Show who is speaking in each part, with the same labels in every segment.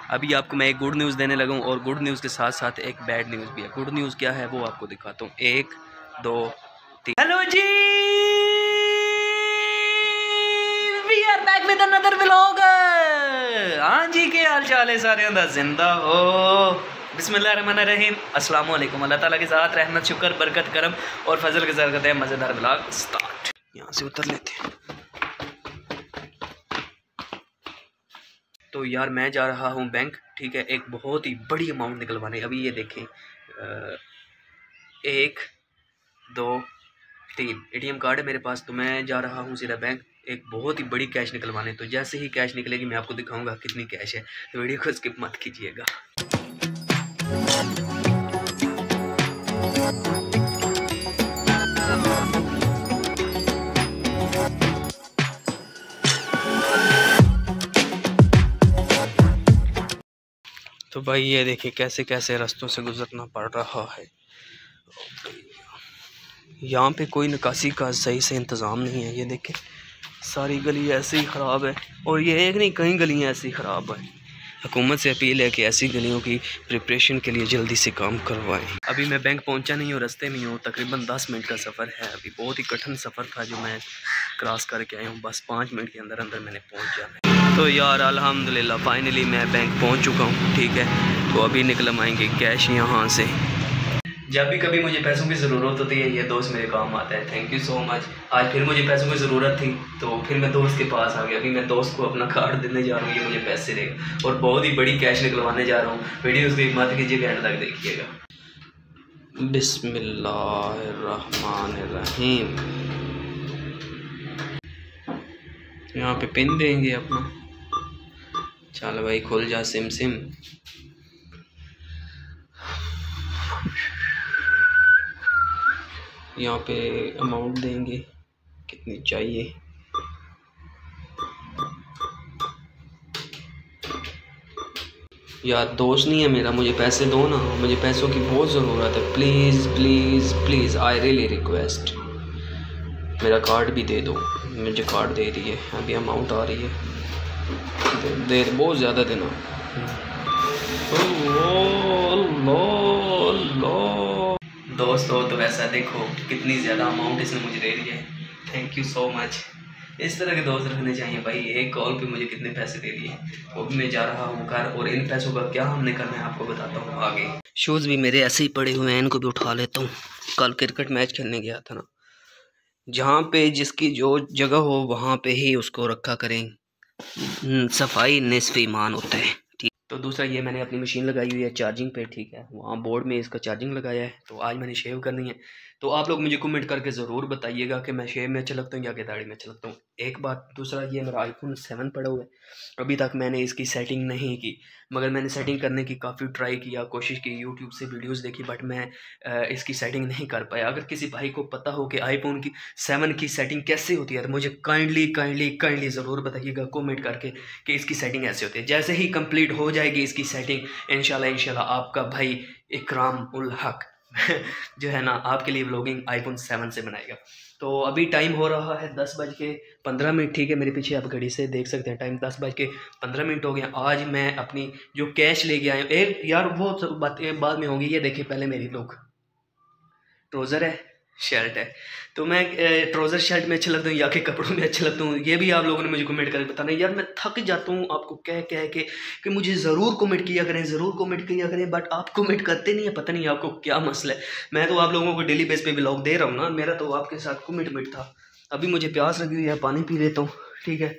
Speaker 1: अभी आपको मैं एक गुड न्यूज़ देने लगा हूँ और गुड न्यूज़ के साथ साथ एक बैड न्यूज़ भी है। गुड न्यूज़ क्या है वो आपको दिखाता हूँ। 1 2 3। हेलो जी, we are back with another vlog. हाँ जी, के हाल चाल है सारे दा जिंदा हो। बिस्मिल्लाहिर्रहमानिर्रहीम, अस्सलाम वालेकुम। अल्लाह ताला के साथ रहमत शुक्र बरकत करम और फजल के साथ करते हैं मज़ेदार व्लॉग स्टार्ट। यहाँ से उतर लेते हैं। तो यार मैं जा रहा हूँ बैंक, ठीक है, एक बहुत ही बड़ी अमाउंट निकलवाने। अभी ये देखें 1 2 3 ATM कार्ड है मेरे पास, तो मैं जा रहा हूँ सीधा बैंक एक बहुत ही बड़ी कैश निकलवाने। तो जैसे ही कैश निकलेगी मैं आपको दिखाऊंगा कितनी कैश है, तो वीडियो को स्किप मत कीजिएगा। तो भाई ये देखिए कैसे कैसे रास्तों से गुजरना पड़ रहा है। यहाँ पे कोई निकासी का सही से इंतज़ाम नहीं है। ये देखें सारी गली ऐसे ही ख़राब है, और ये एक नहीं कई गलियाँ ऐसी ख़राब है। हुकूमत से अपील है कि ऐसी गलियों की प्रिपरेशन के लिए जल्दी से काम करवाएं। अभी मैं बैंक पहुँचा नहीं हूँ, रास्ते में हूँ। तकरीबन 10 मिनट का सफ़र है। अभी बहुत ही कठिन सफ़र था जो मैं क्रॉस करके आया हूँ। बस 5 मिनट के अंदर अंदर मैंने पहुँच जाना है। तो यार अल्हम्दुलिल्लाह फाइनली मैं बैंक पहुँच चुका हूँ, ठीक है। तो अभी निकलवाएंगे कैश यहाँ से। जब भी कभी मुझे पैसों की ज़रूरत होती है ये दोस्त मेरे काम आता है। Thank you so much. आज फिर मुझे पैसों की ज़रूरत थी तो फिर मैं दोस्त के पास आ गया। अभी मैं दोस्त को अपना कार्ड देने जा रहा हूँ, ये मुझे पैसे देगा और बहुत ही बड़ी कैश निकलवाने जा रहा हूँ। वीडियो उसकी मत कीजिएगा, एंड तक देखिएगा। बिस्मिल्लाहिर्रहमानिर्रहीम। यहाँ पे पिन देंगे अपना। चल भाई खुल जा सिम सिम। यहाँ पे अमाउंट देंगे कितनी चाहिए। यार दोस्त नहीं है मेरा, मुझे पैसे दो ना, मुझे पैसों की बहुत ज़रूरत है। Please please please I really request. मेरा कार्ड भी दे दो। मुझे कार्ड दे रही है, अभी अमाउंट आ रही है। दे बहुत ज़्यादा देना। दोस्तों तो वैसा देखो कितनी ज़्यादा अमाउंट इसने मुझे दे दी है। Thank you so much. इस तरह के दोस्त रखने चाहिए भाई। एक कॉल पे मुझे कितने पैसे दे दिए। वो भी मैं जा रहा हूँ घर, और इन पैसों का क्या हमने करना है आपको बताता हूँ आगे। शूज़ भी मेरे ऐसे ही पड़े हुए हैं, इनको भी उठा लेता हूँ। कल क्रिकेट मैच खेलने गया था ना, जहाँ पे जिसकी जो जगह हो वहाँ पे ही उसको रखा करें। सफाई निस्फ़ ईमान होता है। तो दूसरा ये मैंने अपनी मशीन लगाई हुई है चार्जिंग पे, ठीक है। वहाँ बोर्ड में इसका चार्जिंग लगाया है। तो आज मैंने शेव करनी है। तो आप लोग मुझे कमेंट करके ज़रूर बताइएगा कि मैं शेव में अच्छा लगता हूँ या कि दाढ़ी में अच्छा लगता हूँ। एक बात। दूसरा ये मेरा iPhone 7 पड़ा हुआ है। अभी तक मैंने इसकी सेटिंग नहीं की, मगर मैंने सेटिंग करने की काफ़ी ट्राई किया, कोशिश की, यूट्यूब से वीडियोज़ देखी, बट मैं इसकी सेटिंग नहीं कर पाया। अगर किसी भाई को पता हो कि iPhone 7 की सेटिंग कैसे होती है तो मुझे काइंडली ज़रूर बताइएगा कमेंट करके कि इसकी सेटिंग ऐसे होती है। जैसे ही कंप्लीट हो जाएगी इसकी सेटिंग, इंशाल्लाह आपका भाई इकराम उल हक जो है ना आपके लिए व्लॉगिंग iPhone 7 से बनाएगा। तो अभी टाइम हो रहा है 10:15, ठीक है। मेरे पीछे आप घड़ी से देख सकते हैं टाइम 10:15 हो गया। आज मैं अपनी जो कैश लेके आया हूँ, एक यार वो बातें बाद में होंगी। ये देखिए पहले मेरी लोग ट्राउज़र है, शर्ट है। तो मैं ट्राउज़र शर्ट में अच्छा लगता हूँ या कि कपड़ों में अच्छा लगता हूँ, ये भी आप लोगों ने मुझे कमेंट करके बताना। यार मैं थक जाता हूँ आपको कह कह के कि मुझे ज़रूर कमेंट किया करें, ज़रूर कमेंट किया करें, बट आप कमेंट करते नहीं है। पता नहीं आपको क्या मसला है। मैं तो आप लोगों को डेली बेस पे व्लॉग दे रहा हूँ ना, मेरा तो आपके साथ कमिटमेंट था। अभी मुझे प्यास लगी हुई है, पानी पी लेता हूँ, ठीक है।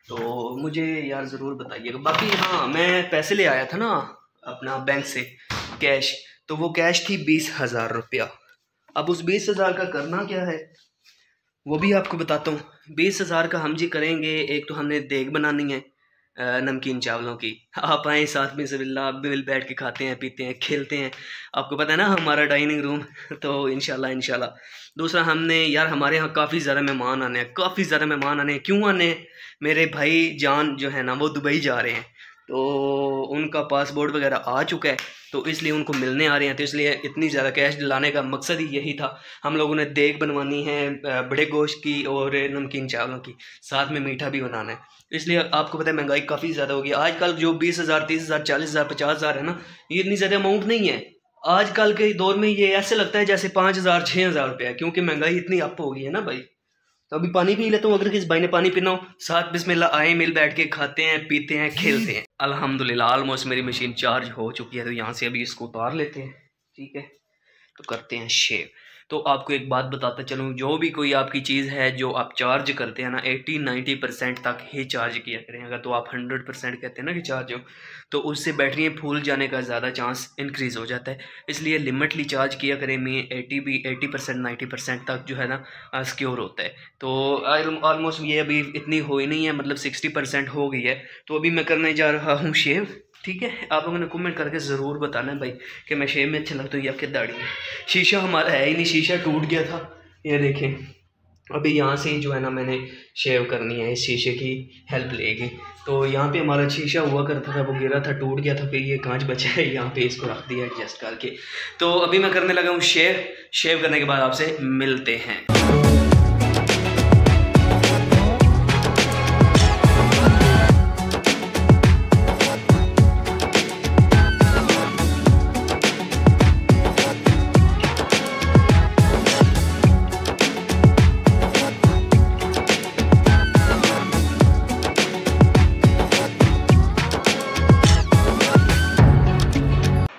Speaker 1: तो मुझे यार ज़रूर बताइएगा। बाकी हाँ, मैं पैसे ले आया था ना अपना बैंक से कैश, तो वो कैश थी 20,000 रुपया। अब उस 20,000 का करना क्या है वो भी आपको बताता हूँ। 20,000 का हम जी करेंगे, एक तो हमने देग बनानी है नमकीन चावलों की। आप आए साथ में बिस्मिल्लाह बिल बैठ के खाते हैं, पीते हैं, खेलते हैं। आपको पता है ना हमारा डाइनिंग रूम। तो इंशाल्लाह। दूसरा हमने यार हमारे यहाँ काफ़ी ज़्यादा मेहमान आने हैं, काफ़ी ज़्यादा मेहमान आने हैं। क्यों आने हैं? मेरे भाई जान जो है ना वो दुबई जा रहे हैं। तो उनका पासपोर्ट वगैरह आ चुका है, तो इसलिए उनको मिलने आ रहे हैं। तो इसलिए इतनी ज़्यादा कैश दिलाने का मकसद ही यही था। हम लोगों ने देग बनवानी है बड़े गोश्त की और नमकीन चावलों की, साथ में मीठा भी बनाना है। इसलिए आपको पता है महंगाई काफ़ी ज़्यादा होगी आजकल। जो 20,000 30,000 40,000 50,000 है ना, ये इतनी ज़्यादा अमाउंट नहीं है। आजकल के दौर में ये ऐसे लगता है जैसे 5,000 6,000 रुपये, क्योंकि महंगाई इतनी अप हो गई है ना भाई। तो अभी पानी पी लेता हूँ, अगर किसी भाई ने पानी पीना हो। साथ बिस्मिल्लाह आए, मिल बैठ के खाते हैं, पीते हैं, खेलते हैं। अल्हम्दुलिल्लाह ऑलमोस्ट मेरी मशीन चार्ज हो चुकी है। तो यहाँ से अभी इसको उतार लेते हैं, ठीक है। तो करते हैं शेव। तो आपको एक बात बताता चलूँ, जो भी कोई आपकी चीज़ है जो आप चार्ज करते हैं ना, 80-90% तक ही चार्ज किया करें। अगर तो आप 100% कहते हैं ना कि चार्ज हो, तो उससे बैटरी फूल जाने का ज़्यादा चांस इंक्रीज़ हो जाता है। इसलिए लिमिटली चार्ज किया करें। में 80% 90% तक जो है ना सिक्योर होता है। तो ऑलमोस्ट ये अभी इतनी हो ही नहीं है, मतलब 60% हो गई है। तो अभी मैं करने जा रहा हूँ शेव, ठीक है। आप लोगों ने कमेंट करके ज़रूर बताना भाई कि मैं शेव में अच्छा लगता हूँ या फिर दाढ़ी में। शीशा हमारा है ही नहीं, शीशा टूट गया था, ये देखें। अभी यहाँ से जो है ना मैंने शेव करनी है इस शीशे की हेल्प लेके। तो यहाँ पे हमारा शीशा हुआ करता था, वो गिरा था, टूट गया था, फिर ये कांच बचा है, यहाँ पे इसको रख दिया एडजस्ट करके। तो अभी मैं करने लगा हूँ शेव करने के बाद आपसे मिलते हैं।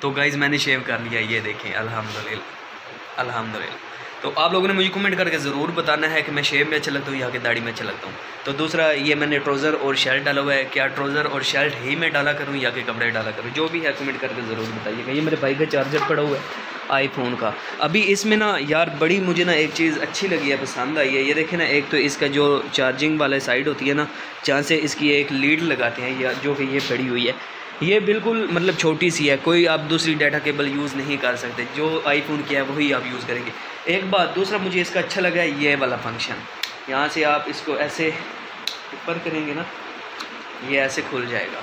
Speaker 1: तो गाइज़ मैंने शेव कर लिया, ये देखें, अल्हम्दुलिल्लाह अल्हम्दुलिल्लाह। तो आप लोगों ने मुझे कमेंट करके ज़रूर बताना है कि मैं शेव में अच्छा लगता हूँ या कि दाढ़ी में अच्छा लगता हूँ। तो दूसरा, ये मैंने ट्राउज़र और शर्ट डाला हुआ है, क्या ट्राउज़र और शर्ट ही मैं डाला करूँ या कि कपड़े डाला करूँ, जो भी है कमेंट करके ज़रूर बताइएगा। ये मेरे भाई का चार्जर पड़ा हुआ है आईफोन का। अभी इसमें ना यार बड़ी मुझे ना एक चीज़ अच्छी लगी है, पसंद आई है। ये देखें ना, एक तो इसका जो चार्जिंग वाला साइड होती है ना, जहाँ से इसकी एक लीड लगाते हैं, या जो कि ये पड़ी हुई है, ये बिल्कुल मतलब छोटी सी है। कोई आप दूसरी डाटा केबल यूज़ नहीं कर सकते, जो आईफोन की है वही आप यूज़ करेंगे। एक बात, दूसरा मुझे इसका अच्छा लगा है ये वाला फंक्शन। यहाँ से आप इसको ऐसे ऊपर करेंगे ना, ये ऐसे खुल जाएगा।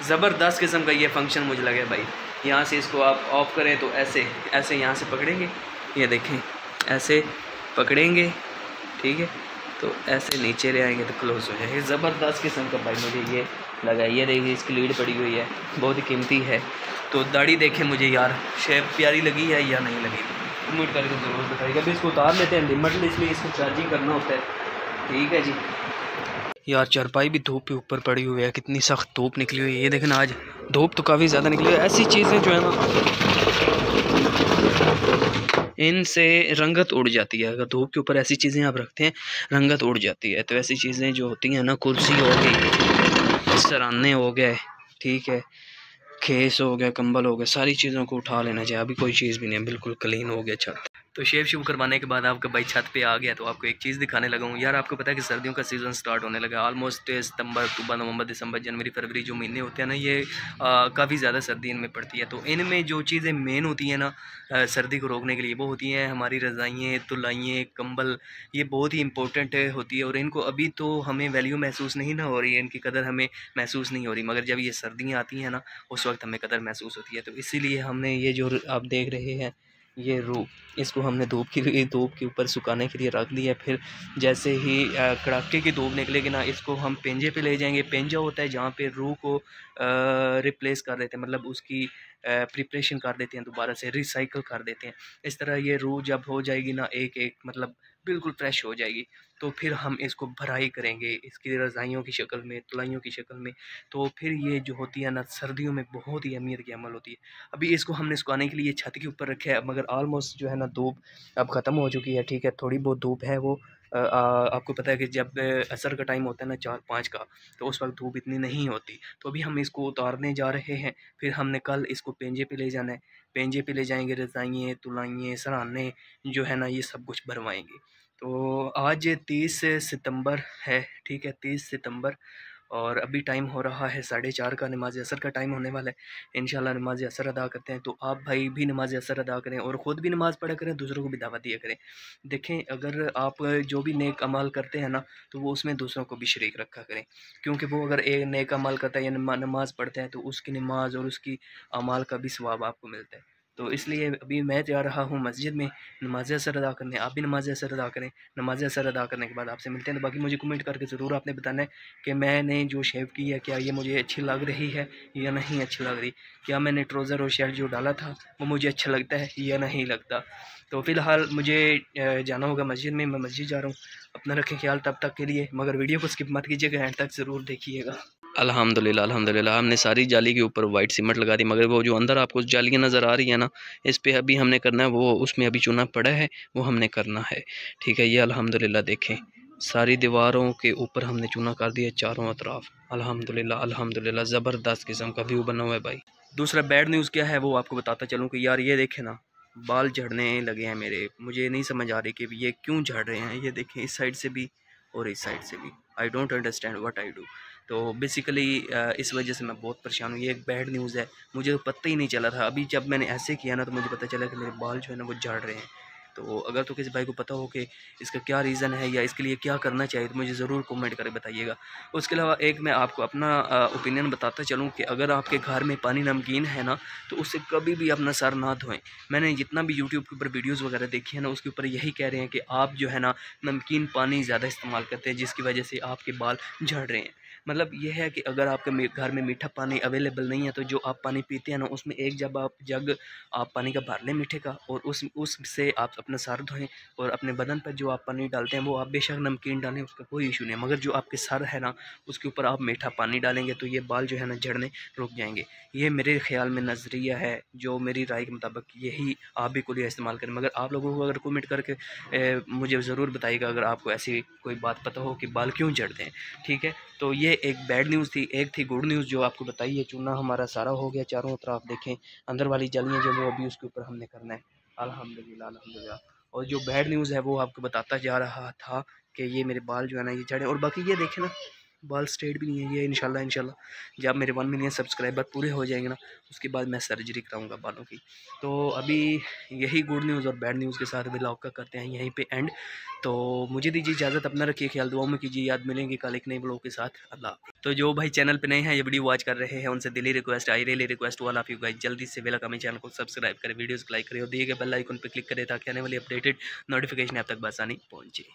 Speaker 1: ज़बरदस्त किस्म का ये फंक्शन मुझे लगा भाई। यहाँ से इसको आप ऑफ़ करें तो ऐसे ऐसे यहाँ से पकड़ेंगे, ये देखें, ऐसे पकड़ेंगे, ठीक है। तो ऐसे नीचे ले आएंगे तो क्लोज़ हो जाएगा। ज़बरदस्त किस्म का भाई मुझे ये लगा। ये देखिए इसकी लीड पड़ी हुई है, बहुत ही कीमती है। तो दाढ़ी देखें मुझे यार शेप प्यारी लगी है या नहीं लगी, कमेंट करके ज़रूर बताइएगा। अभी इसको उतार लेते हैं लिमिटली, इसलिए इसको चार्जिंग करना होता है, ठीक है जी। यार चारपाई भी धूप के ऊपर पड़ी हुई है, कितनी सख्त धूप निकली हुई है। ये देखना आज धूप तो काफ़ी ज़्यादा निकली है। ऐसी चीज़ें जो है ना, इनसे रंगत उड़ जाती है। अगर धूप के ऊपर ऐसी चीज़ें आप रखते हैं, रंगत उड़ जाती है। तो ऐसी चीज़ें जो होती हैं ना, कुर्सी हो गई, सराहने हो गए, ठीक है, खेस हो गया, कंबल हो गया, सारी चीज़ों को उठा लेना चाहिए। अभी कोई चीज़ भी नहीं है, बिल्कुल क्लीन हो गया छत। तो शेव शुरू करवाने के बाद आपका भाई छत पे आ गया। तो आपको एक चीज़ दिखाने लगा हूँ यार। आपको पता है कि सर्दियों का सीज़न स्टार्ट होने लगा। ऑलमोस्ट सितंबर अक्टूबर नवंबर दिसंबर जनवरी फरवरी जो महीने होते हैं ना, ये काफ़ी ज़्यादा सर्दी इनमें पड़ती है। तो इनमें जो चीज़ें मेन होती हैं ना सर्दी को रोकने के लिए, वो होती हैं हमारी रज़ाइयाँ, तुलाइयाँ, कंबल। ये बहुत ही इंपॉर्टेंट होती है, और इनको अभी तो हमें वैल्यू महसूस नहीं ना हो रही है, इनकी कदर हमें महसूस नहीं हो रही। मगर जब ये सर्दियाँ आती हैं ना, उस वक्त हमें कदर महसूस होती है। तो इसीलिए हमने ये जो आप देख रहे हैं, ये रूह, इसको हमने धूप के ऊपर सुखाने के लिए रख दिया। फिर जैसे ही कड़ाके की धूप निकलेगी ना, इसको हम पेंजे पे ले जाएंगे। पेंजा होता है जहाँ पे रूह को रिप्लेस कर देते हैं, मतलब उसकी प्रिपरेशन कर देते हैं, दोबारा से रिसाइकल कर देते हैं। इस तरह ये रूह जब हो जाएगी ना, एक एक मतलब बिल्कुल फ्रेश हो जाएगी, तो फिर हम इसको भराई करेंगे इसकी रज़ाइयों की शक्ल में, तुलाइयों की शक्ल में। तो फिर ये जो होती है ना, सर्दियों में बहुत ही अहमियत की अमल होती है। अभी इसको हमने सुखाने के लिए छत के ऊपर रखा है, मगर ऑलमोस्ट जो है ना धूप अब ख़त्म हो चुकी है, ठीक है। थोड़ी बहुत धूप है, वो आपको पता है कि जब असर का टाइम होता है ना 4-5 का, तो उस वक्त धूप इतनी नहीं होती। तो अभी हम इसको उतारने जा रहे हैं। फिर हमने कल इसको पेंजे पे ले जाना है, पेंजे पे ले जाएंगे, रज़ाइयाँ, तुलाइयाँ, सराहने जो है ना, ये सब कुछ भरवाएंगे। तो आज 30 सितंबर है, ठीक है, 30 सितंबर। और अभी टाइम हो रहा है 4:30 का, नमाज असर का टाइम होने वाला है। इंशाल्लाह नमाज असर अदा करते हैं। तो आप भाई भी नमाज असर अदा करें और ख़ुद भी नमाज़ पढ़ा करें, दूसरों को भी दावत दिया करें। देखें, अगर आप जो भी नेक अमल करते हैं ना, तो वो उसमें दूसरों को भी शरीक रखा करें, क्योंकि वो अगर एक नेक अमल करता है या नमाज़ पढ़ता है तो उसकी नमाज और उसकी अमाल का भी सवाब आपको मिलता है। तो इसलिए अभी मैं जा रहा हूँ मस्जिद में नमाज असर अदा करने। आप भी नमाज असर अदा करें। नमाज असर अदा करने के बाद आपसे मिलते हैं। तो बाकी मुझे कमेंट करके ज़रूर आपने बताना है कि मैंने जो शेव की है, क्या ये मुझे अच्छी लग रही है या नहीं अच्छी लग रही। क्या मैंने ट्राउज़र और शर्ट जो डाला था वो मुझे अच्छा लगता है या नहीं लगता। तो फ़िलहाल मुझे जाना होगा मस्जिद में। मैं मस्जिद जा रहा हूँ। अपना रखें ख्याल तब तक के लिए, मगर वीडियो को स्किप मत कीजिएगा, एंड तक ज़रूर देखिएगा। अल्हम्दुलिल्लाह अल्हम्दुलिल्लाह हमने सारी जाली के ऊपर वाइट सीमेंट लगा दी, मगर वो जो अंदर आपको जालियाँ नज़र आ रही है ना, इस पे अभी हमने करना है, वो उसमें अभी चूना पड़ा है, वो हमने करना है। ठीक है, ये अल्हम्दुलिल्लाह देखें सारी दीवारों के ऊपर हमने चूना कर दिया चारों अतराफ। अल्हम्दुलिल्लाह अल्हम्दुलिल्लाह ज़बरदस्त किस्म का व्यू बना हुआ है भाई। दूसरा बैड न्यूज़ क्या है वो आपको बताता चलूँ कि यार ये देखें ना, बाल झड़ने लगे हैं मेरे। मुझे नहीं समझ आ रही कि ये क्यों झड़ रहे हैं। ये देखें, इस साइड से भी और इस साइड से भी। I don't understand what I do. तो बेसिकली इस वजह से मैं बहुत परेशान हूँ। ये एक बैड न्यूज़ है, मुझे तो पता ही नहीं चला था। अभी जब मैंने ऐसे किया ना, तो मुझे पता चला कि मेरे बाल जो है ना वो झड़ रहे हैं। तो अगर तो किसी भाई को पता हो कि इसका क्या रीज़न है या इसके लिए क्या करना चाहिए, तो मुझे ज़रूर कमेंट करके बताइएगा। उसके अलावा एक मैं आपको अपना ओपिनियन बताता चलूँ कि अगर आपके घर में पानी नमकीन है ना, तो उससे कभी भी अपना सर ना धोएं। मैंने जितना भी यूट्यूब के ऊपर वीडियोज़ वगैरह देखी है ना, उसके ऊपर यही कह रहे हैं कि आप जो है ना नमकीन पानी ज़्यादा इस्तेमाल करते हैं, जिसकी वजह से आपके बाल झड़ रहे हैं। मतलब ये है कि अगर आपके घर में मीठा पानी अवेलेबल नहीं है, तो जो आप पानी पीते हैं ना, उसमें एक जग आप पानी का भर लें मीठे का, और उससे आप अपना सर धोएं। और अपने बदन पर जो आप पानी डालते हैं वो आप बेशक नमकीन डालें, उसका कोई इशू नहीं है, मगर जो आपके सर है ना, उसके ऊपर आप मीठा पानी डालेंगे तो ये बाल जो है ना झड़ने रुक जाएंगे। ये मेरे ख्याल में नज़रिया है, जो मेरी राय के मुताबिक यही आप भी कुलिया इस्तेमाल करें। मगर आप लोगों को अगर कमेंट करके मुझे ज़रूर बताइएगा अगर आपको ऐसी कोई बात पता हो कि बाल क्यों झड़ते हैं। ठीक है, तो ये एक बैड न्यूज़ थी। एक थी गुड न्यूज़ जो आपको बताइए, चूना हमारा सारा हो गया चारों तरफ। देखें अंदर वाली जालियाँ जो वो अभी उसके ऊपर हमने करना है। अल्हम्दुलिल्लाह अल्हम्दुलिल्लाह। और जो बैड न्यूज़ है वो आपको बताता जा रहा था कि ये मेरे बाल जो है ना ये झड़े। और बाकी ये देखें ना, बाल स्ट्रेट भी नहीं है। ये इंशाल्लाह जब मेरे 1 मिलियन सब्सक्राइबर पूरे हो जाएंगे ना, उसके बाद मैं सर्जरी कराऊंगा बालों की। तो अभी यही गुड न्यूज़ और बैड न्यूज़ के साथ व्लॉग का करते हैं यहीं पे एंड। तो मुझे दीजिए इजाज़त, अपना रखिए ख्याल, दुआओं में कीजिए याद। मिलेंगे कल एक नए व्लॉग के साथ। अल्लाह हाफ़िज़। तो जो भाई चैनल पे नए हैं, ये वीडियो वॉच कर रहे हैं, उनसे दिली request, I really request to all of you guys, जल्दी से बेल आइकन चैनल को सब्सक्राइब करें, वीडियोज़ को लाइक करें और दिए गए बेल आइकन पर क्लिक करें ताकि आने वाली अपडेटेड नोटिफिकेशन आप तक बआसानी पहुँचे।